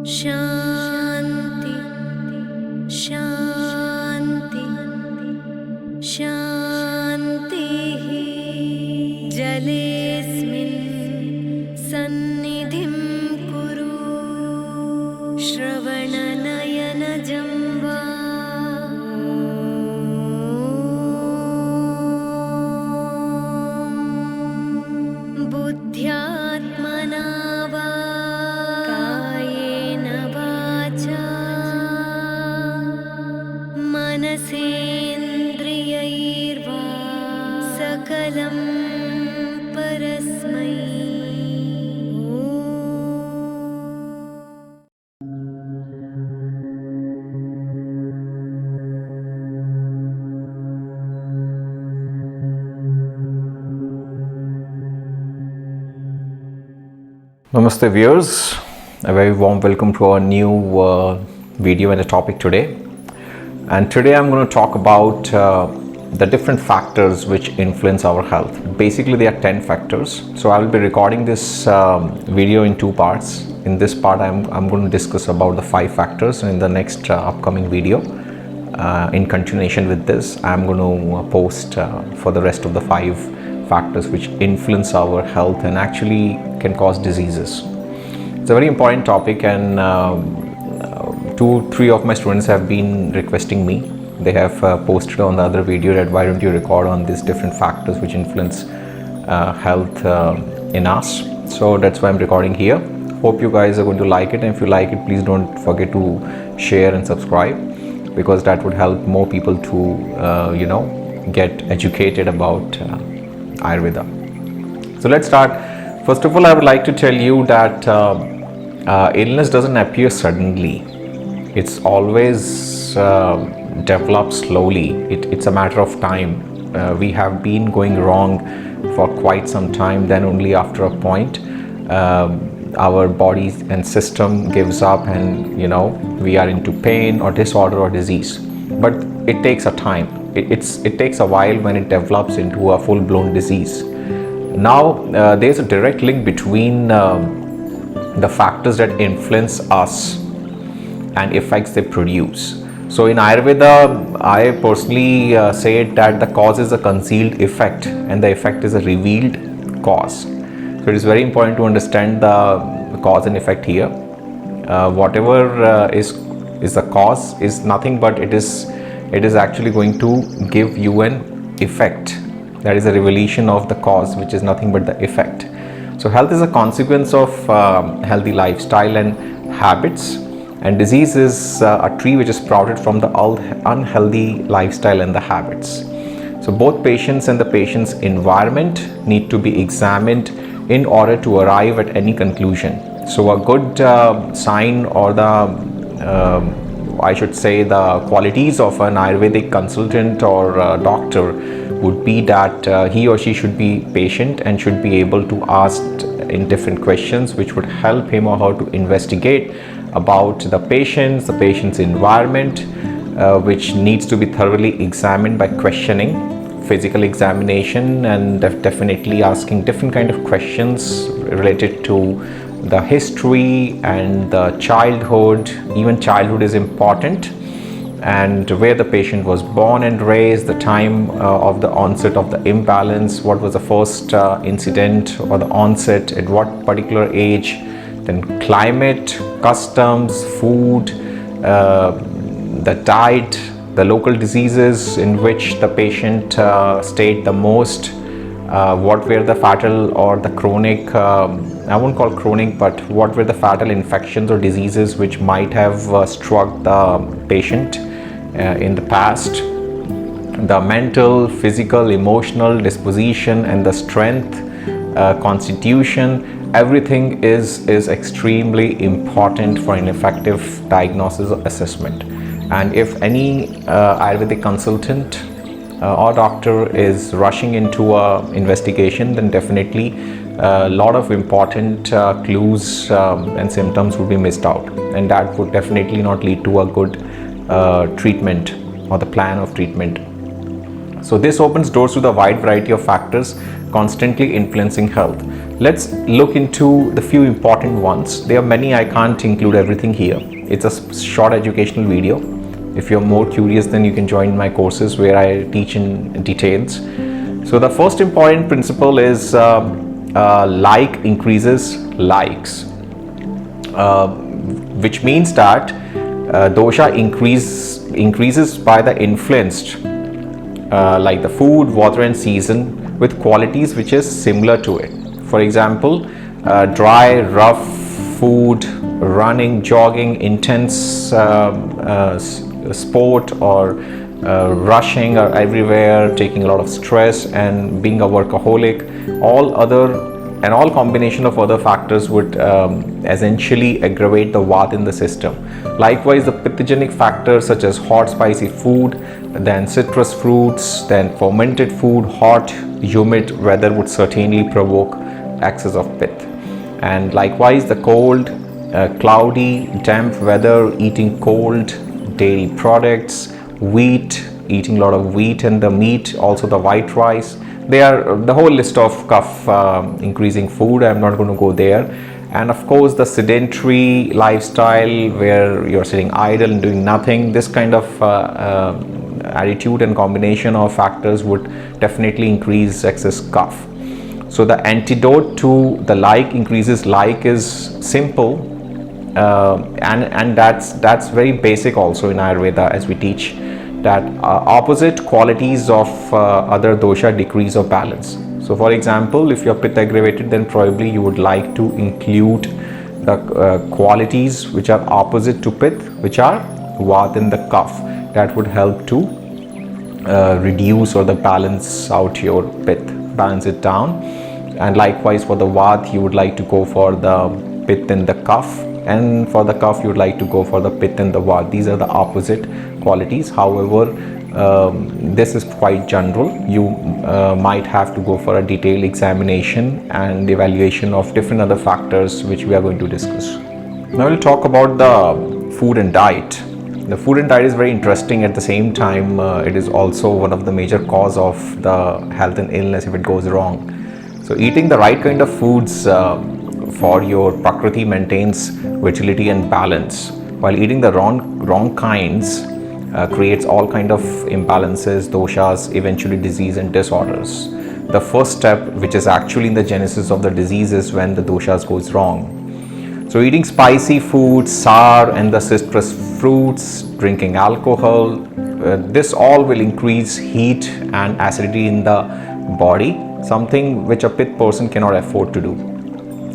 शान्ति शान्ति शान्तिः। जलेऽस्मिन् सन्निधिं कुरु, श्रवणनयनजं वा बुद्ध्यात्मना वा कायेन वाचा मनसेन्द्रियैर्वा सकलं परस्मै Namaste viewers, a very warm welcome to our new video and a topic today. And today I'm going to talk about the different factors which influence our health. Basically there are 10 factors. So I will be recording this video in two parts. In this part I'm going to discuss about the 5 factors, and in the next upcoming video in continuation with this I'm going to post for the rest of the 5 factors which influence our health and actually can cause diseases. It's a very important topic, and 2-3 of my students have been requesting me. They have posted on the other video that why don't you record on these different factors which influence health in us. So that's why I'm recording here. Hope you guys are going to like it, and if you like it, please don't forget to share and subscribe, because that would help more people to get educated about Ayurveda. So let's start. First of all, I would like to tell you that illness doesn't appear suddenly. It's always develops slowly. It's a matter of time. We have been going wrong for quite some time. Then only after a point, our body and system gives up, and we are into pain or disorder or disease. But it takes a time. It takes a while when it develops into a full-blown disease. Now there's a direct link between the factors that influence us and effects they produce. So in Ayurveda, I personally say that the cause is a concealed effect and the effect is a revealed cause. So it is very important to understand the cause and effect here. Whatever is the cause is nothing but it is actually going to give you an effect. That is a revelation of the cause, which is nothing but the effect. So health is a consequence of healthy lifestyle and habits, and disease is a tree which is sprouted from the unhealthy lifestyle and the habits. So both patients and the patient's environment need to be examined in order to arrive at any conclusion. So a good sign, or the I should say the qualities of an Ayurvedic consultant or doctor would be that he or she should be patient and should be able to ask in different questions which would help him or her to investigate about the patient's environment, which needs to be thoroughly examined by questioning, physical examination, and definitely asking different kind of questions related to the history and the childhood. Even childhood is important, and where the patient was born and raised, the time of the onset of the imbalance, what was the first incident or the onset, at what particular age, then climate, customs, food, the diet, the local diseases in which the patient stayed the most, what were the fatal or the chronic, I won't call chronic, but what were the fatal infections or diseases which might have struck the patient in the past. The mental, physical, emotional disposition and the strength, constitution, everything is extremely important for an effective diagnosis or assessment. And if any Ayurvedic consultant or doctor is rushing into a investigation, then definitely a lot of important clues and symptoms would be missed out, and that would definitely not lead to a good treatment or the plan of treatment. So this opens doors to the wide variety of factors constantly influencing health. Let's look into the few important ones. There are many, I can't include everything here. It's a short educational video. If you're more curious, then you can join my courses where I teach in details. So the first important principle is like increases likes, which means that dosha increases by the influenced, like the food, water and season, with qualities which is similar to it. For example, dry, rough food, running, jogging, intense sport, or rushing or everywhere, taking a lot of stress and being a workaholic, all combination of other factors would essentially aggravate the vata in the system. Likewise, the pittogenic factors such as hot spicy food, then citrus fruits, then fermented food, hot humid weather would certainly provoke excess of pitta. And likewise, the cold, cloudy, damp weather, eating cold dairy products, wheat, eating a lot of wheat, and the meat, also the white rice. They are the whole list of kapha increasing food. I'm not going to go there. And of course, the sedentary lifestyle where you're sitting idle and doing nothing, this kind of attitude and combination of factors would definitely increase excess kapha. So the antidote to the like increases like is simple, and that's very basic also in Ayurveda, as we teach that opposite qualities of other dosha decrease or balance. So for example, if you're pitta aggravated, then probably you would like to include the qualities which are opposite to pitta, which are vata and the kapha. That would help to reduce or the balance out your pitta, balance it down. And likewise for the vata, you would like to go for the pitta and the kapha, and for the kapha you would like to go for the pitta and the vata. These are the opposite qualities. However, this is quite general. You might have to go for a detailed examination and evaluation of different other factors which we are going to discuss. Now we'll talk about the food and diet. The food and diet is very interesting. At the same time, it is also one of the major cause of the health and illness if it goes wrong. So eating the right kind of foods for your prakriti maintains vitality and balance, while eating the wrong kinds creates all kind of imbalances, doshas, eventually disease and disorders. The first step, which is actually in the genesis of the disease, is when the doshas goes wrong. So eating spicy food, sour and the citrus fruits, drinking alcohol, this all will increase heat and acidity in the body, something which a pitta person cannot afford to do.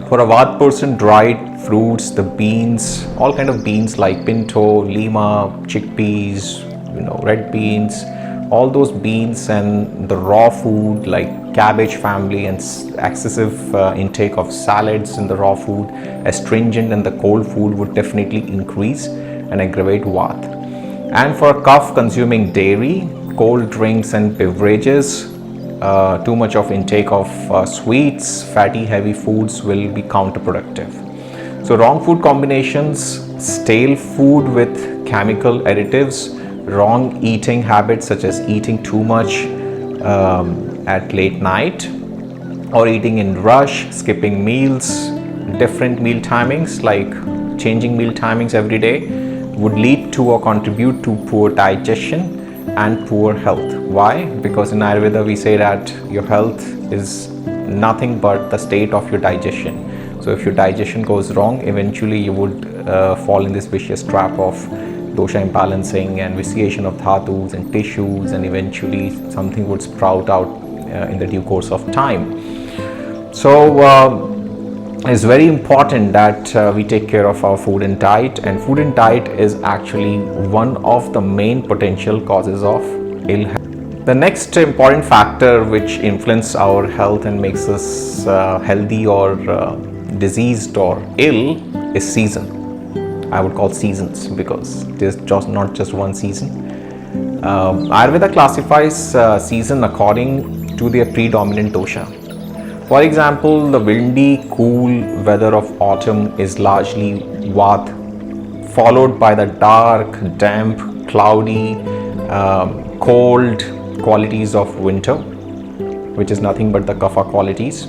For a vata person, dried fruits, the beans, all kind of beans like pinto, lima, chickpeas, red beans, all those beans, and the raw food like cabbage family, and excessive intake of salads in the raw food, astringent and the cold food would definitely increase and aggravate vata. And for kapha, consuming dairy, cold drinks and beverages, too much of intake of sweets, fatty, heavy foods will be counterproductive. So wrong food combinations, stale food with chemical additives, wrong eating habits such as eating too much at late night, or eating in rush, skipping meals, different meal timings like changing meal timings every day, would lead to or contribute to poor digestion and poor health. Why? Because in Ayurveda we say that your health is nothing but the state of your digestion. So if your digestion goes wrong, eventually you would fall in this vicious trap of dosha imbalancing and vitiation of dhatus and tissues, and eventually something would sprout out in the due course of time. So it's very important that we take care of our food and diet, and food and diet is actually one of the main potential causes of ill health. The next important factor which influences our health and makes us healthy or diseased or ill is season. I would call seasons, because there's just not just one season. Ayurveda classifies season according to their predominant dosha. For example, the windy, cool weather of autumn is largely vata, followed by the dark, damp, cloudy, cold qualities of winter. which is nothing but the kapha qualities.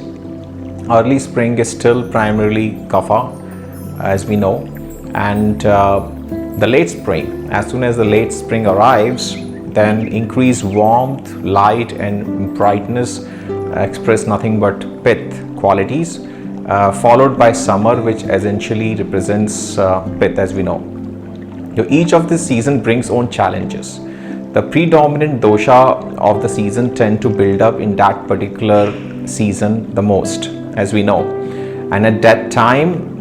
Early spring is still primarily kapha, as we know, and the late spring, as soon as the late spring arrives, then increased warmth, light and brightness express nothing but pith qualities, followed by summer, which essentially represents pith, as we know. So each of this season brings own challenges. The predominant dosha of the season tend to build up in that particular season the most, as we know, and at that time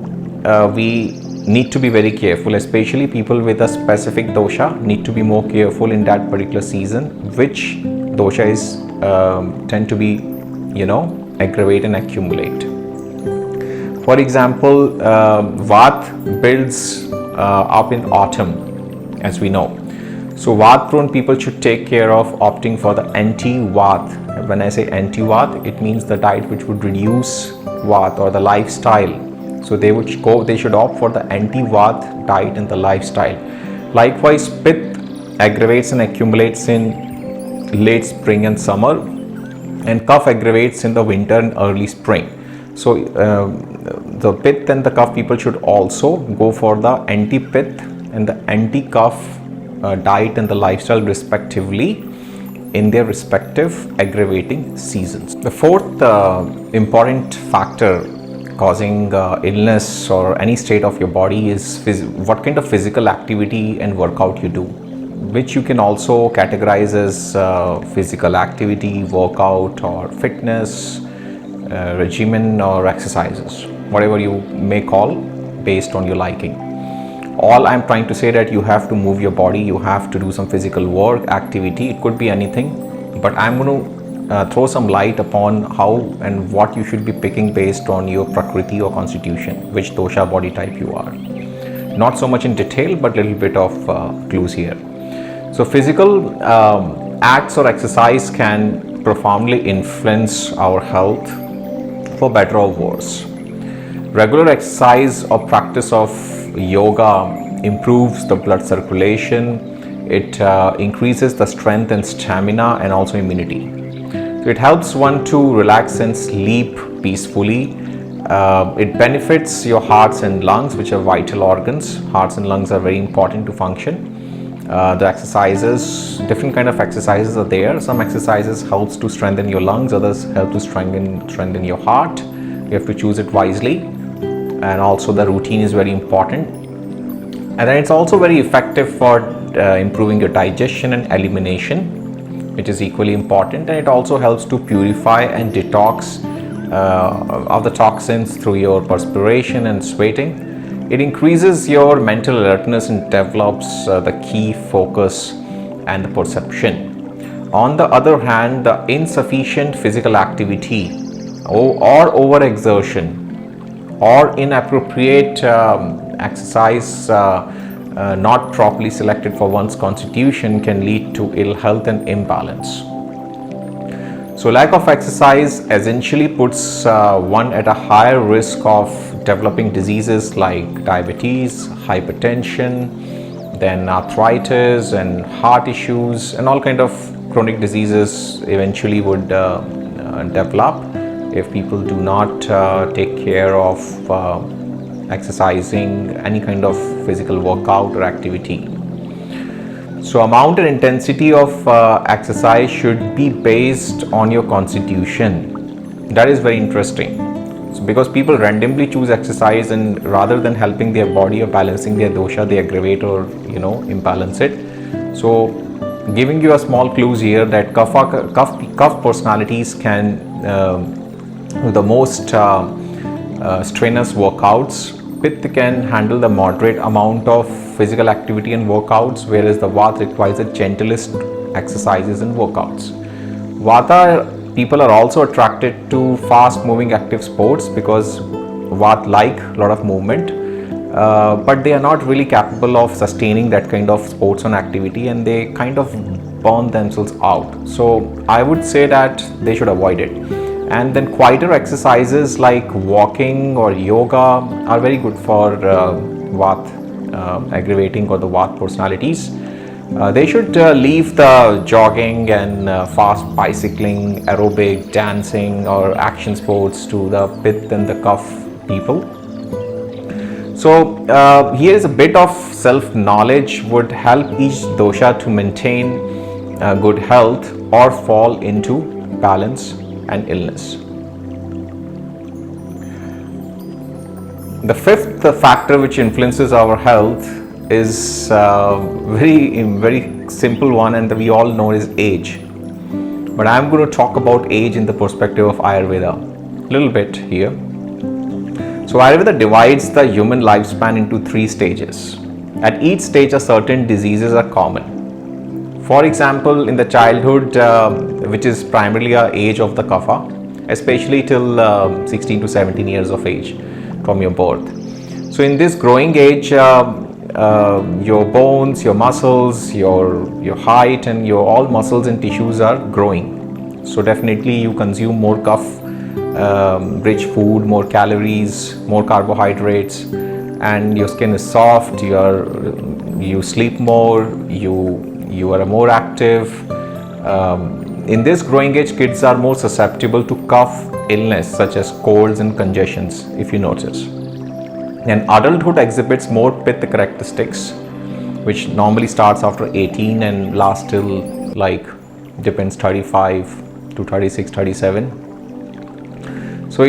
we need to be very careful, especially people with a specific dosha need to be more careful in that particular season which dosha is tend to be aggravate and accumulate. For example, Vat builds up in autumn, as we know. So Vat prone people should take care of opting for the anti-Vat. When I say anti-Vat, it means the diet which would reduce Vat, or the lifestyle. So they should opt for the anti-Vat diet and the lifestyle. Likewise, Pith aggravates and accumulates in late spring and summer, and Kapha aggravates in the winter and early spring. So the Pith and the Kapha people should also go for the anti-Pith and the anti-Kapha diet and the lifestyle respectively in their respective aggravating seasons. The fourth important factor causing illness or any state of your body is what kind of physical activity and workout you do, which you can also categorize as physical activity, workout or fitness, regimen or exercises, whatever you may call based on your liking. All I'm trying to say that you have to move your body, you have to do some physical work, activity, it could be anything, but I'm going to throw some light upon how and what you should be picking based on your prakriti or constitution, which dosha body type you are. Not so much in detail, but little bit of clues here. So physical acts or exercise can profoundly influence our health for better or worse. Regular exercise or practice of yoga improves the blood circulation. It increases the strength and stamina and also immunity. So it helps one to relax and sleep peacefully. It benefits your hearts and lungs, which are vital organs. Hearts and lungs are very important to function. The exercises, different kind of exercises are there. Some exercises helps to strengthen your lungs, others help to strengthen your heart. You have to choose it wisely, and also the routine is very important. And then it's also very effective for improving your digestion and elimination, which is equally important, and it also helps to purify and detox of the toxins through your perspiration and sweating. It increases your mental alertness and develops the key focus and the perception. On the other hand, the insufficient physical activity or overexertion or inappropriate exercise not properly selected for one's constitution can lead to ill health and imbalance. So lack of exercise essentially puts one at a higher risk of developing diseases like diabetes, hypertension, then arthritis and heart issues, and all kind of chronic diseases eventually would develop if people do not take care of exercising, any kind of physical workout or activity. So amount and intensity of exercise should be based on your constitution. That is very interesting. So because people randomly choose exercise, and rather than helping their body or balancing their dosha, they aggravate or imbalance it. So giving you a small clues here that kapha personalities can the most strenuous workouts. Pitta can handle the moderate amount of physical activity and workouts, whereas the Vata requires the gentlest exercises and workouts. Vata people are also attracted to fast moving active sports because Vata like a lot of movement, but they are not really capable of sustaining that kind of sports and activity, and they kind of burn themselves out. So I would say that they should avoid it. And then quieter exercises like walking or yoga are very good for Vata aggravating or the Vata personalities. They should leave the jogging and fast bicycling, aerobic, dancing, or action sports to the pith and the cuff people. So, here is a bit of self knowledge would help each dosha to maintain good health or fall into balance and illness. The fifth factor which influences our health is very simple one, and we all know is age. But I'm going to talk about age in the perspective of Ayurveda a little bit here. So Ayurveda divides the human lifespan into 3 stages. At each stage, a certain diseases are common. For example, in the childhood, which is primarily our age of the kapha, especially till 16 to 17 years of age from your birth. So in this growing age, your bones, your muscles, your height, and your all muscles and tissues are growing. So definitely you consume more kapha rich food, more calories, more carbohydrates, and your skin is soft. You sleep more. You are more active. In this growing age, kids are more susceptible to cough illness such as colds and congestions, if you notice. And adulthood exhibits more pitta characteristics, which normally starts after 18 and lasts till like depends 35 to 36, 37. So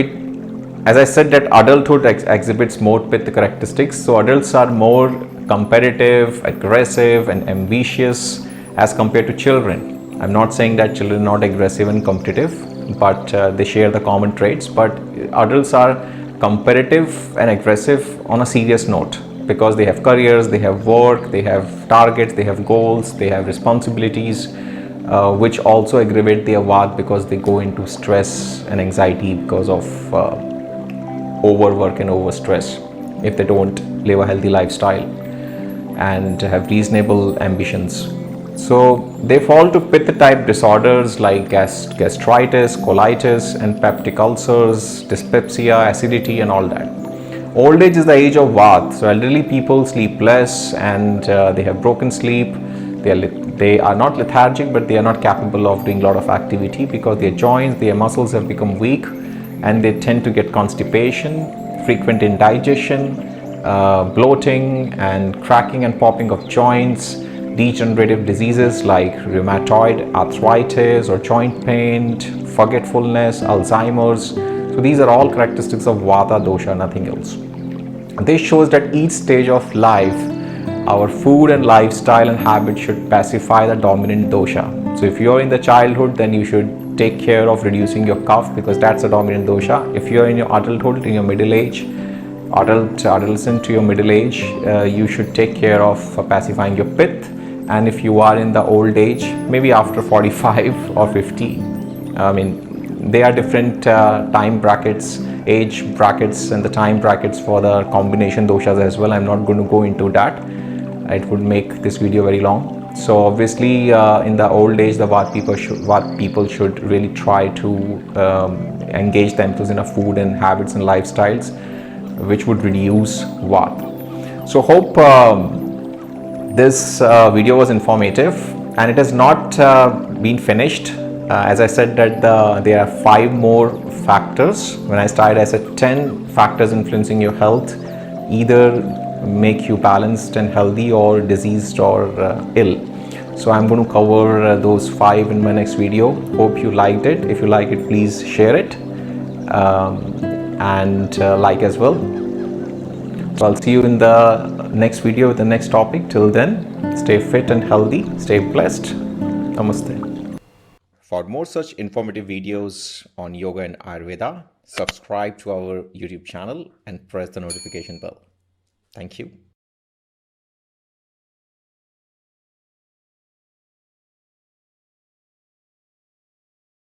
as I said, that adulthood exhibits more pitta characteristics. So adults are more competitive, aggressive, and ambitious as compared to children. I'm not saying that children are not aggressive and competitive, but they share the common traits. But adults are competitive and aggressive on a serious note because they have careers, they have work, they have targets, they have goals, they have responsibilities, which also aggravate their vata because they go into stress and anxiety because of overwork and overstress if they don't live a healthy lifestyle and have reasonable ambitions. So they fall to pitta type disorders like gastritis, colitis, and peptic ulcers, dyspepsia, acidity, and all that. Old age is the age of vata. So elderly people sleep less and they have broken sleep. They are not lethargic, but they are not capable of doing a lot of activity because their joints, their muscles have become weak, and they tend to get constipation, frequent indigestion, bloating, and cracking and popping of joints, degenerative diseases like rheumatoid arthritis or joint pain, forgetfulness, Alzheimer's. So these are all characteristics of vata dosha, nothing else. This shows that each stage of life, our food and lifestyle and habits should pacify the dominant dosha. So if you're in the childhood, then you should take care of reducing your cough because that's a dominant dosha. If you're in your adulthood, in your middle age, adolescent to your middle age, you should take care of pacifying your pith. And if you are in the old age, maybe after 45 or 50, there are different time brackets, age brackets, and the time brackets for the combination doshas as well. I'm not going to go into that. It would make this video very long. So obviously, in the old age, the vata people should really try to engage themselves in a food and habits and lifestyles, which would reduce vata. So hope this video was informative, and it has not been finished. As I said that there are 5 more factors. When I started, I said 10 factors influencing your health, either make you balanced and healthy or diseased or ill. So I'm going to cover those 5 in my next video. Hope you liked it. If you like it, please share it and like as well. So I'll see you in the next video with the next topic. Till then, stay fit and healthy, stay blessed. Namaste. For more such informative videos on yoga and Ayurveda, subscribe to our YouTube channel and press the notification bell. Thank you.